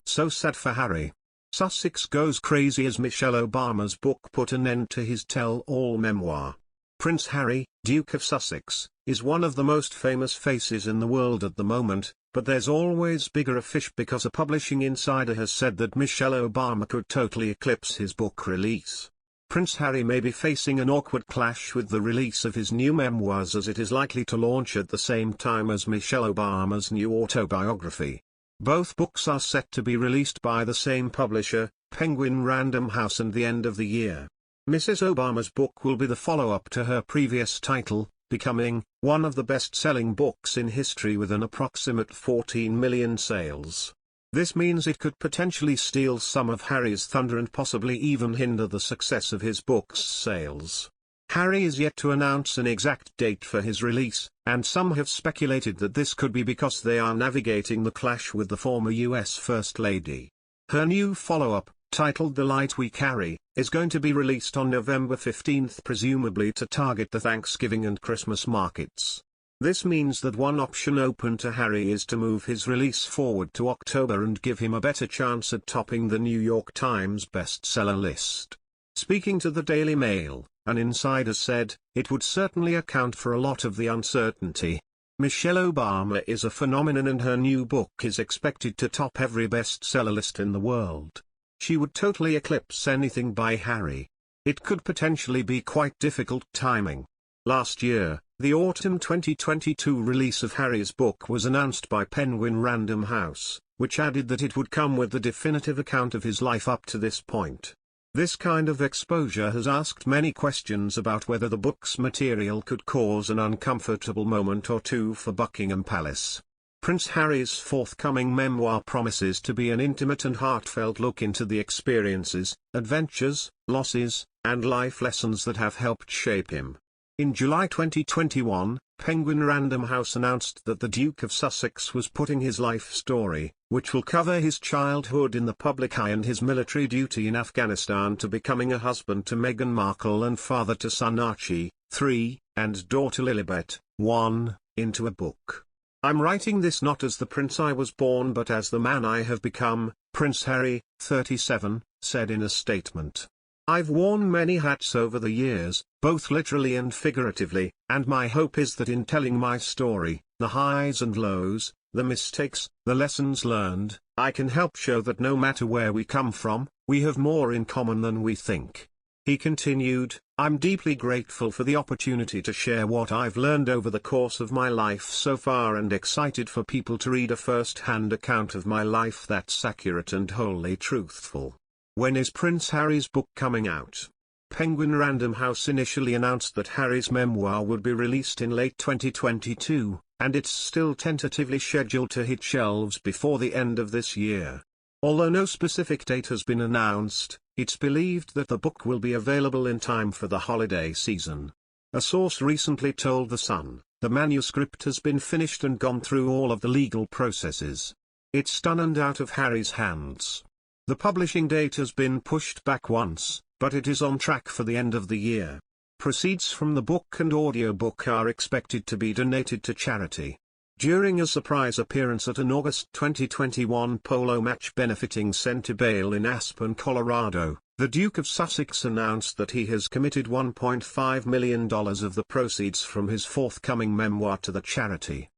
So sad for Harry. Sussex goes crazy as Michelle Obama's book put an end to his tell-all memoir. Prince Harry, Duke of Sussex, is one of the most famous faces in the world at the moment, but there's always bigger a fish because a publishing insider has said that Michelle Obama could totally eclipse his book release. Prince Harry may be facing an awkward clash with the release of his new memoirs, as it is likely to launch at the same time as Michelle Obama's new autobiography. Both books are set to be released by the same publisher, Penguin Random House, at the end of the year. Mrs. Obama's book will be the follow-up to her previous title, becoming one of the best-selling books in history with an approximate 14 million sales. This means it could potentially steal some of Harry's thunder and possibly even hinder the success of his book's sales. Harry is yet to announce an exact date for his release, and some have speculated that this could be because they are navigating the clash with the former US First Lady. Her new follow-up, titled The Light We Carry, is going to be released on November 15, presumably to target the Thanksgiving and Christmas markets. This means that one option open to Harry is to move his release forward to October and give him a better chance at topping the New York Times bestseller list. Speaking to the Daily Mail, an insider said, "It would certainly account for a lot of the uncertainty. Michelle Obama is a phenomenon and her new book is expected to top every bestseller list in the world. She would totally eclipse anything by Harry. It could potentially be quite difficult timing." Last year, the autumn 2022 release of Harry's book was announced by Penguin Random House, which added that it would come with the definitive account of his life up to this point. This kind of exposure has asked many questions about whether the book's material could cause an uncomfortable moment or two for Buckingham Palace. Prince Harry's forthcoming memoir promises to be an intimate and heartfelt look into the experiences, adventures, losses, and life lessons that have helped shape him. In July 2021, Penguin Random House announced that the Duke of Sussex was putting his life story, which will cover his childhood in the public eye and his military duty in Afghanistan, to becoming a husband to Meghan Markle and father to son Archie, 3, and daughter Lilibet, 1, into a book. "I'm writing this not as the prince I was born but as the man I have become," Prince Harry, 37, said in a statement. "I've worn many hats over the years, both literally and figuratively, and my hope is that in telling my story, the highs and lows, the mistakes, the lessons learned, I can help show that no matter where we come from, we have more in common than we think." He continued, "I'm deeply grateful for the opportunity to share what I've learned over the course of my life so far and excited for people to read a first-hand account of my life that's accurate and wholly truthful." When is Prince Harry's book coming out? Penguin Random House initially announced that Harry's memoir would be released in late 2022, and it's still tentatively scheduled to hit shelves before the end of this year. Although no specific date has been announced, it's believed that the book will be available in time for the holiday season. A source recently told The Sun, the manuscript has been finished and gone through all of the legal processes. It's done and out of Harry's hands. The publishing date has been pushed back once, but it is on track for the end of the year. Proceeds from the book and audiobook are expected to be donated to charity. During a surprise appearance at an August 2021 polo match benefiting Centerville in Aspen, Colorado, the Duke of Sussex announced that he has committed $1.5 million of the proceeds from his forthcoming memoir to the charity.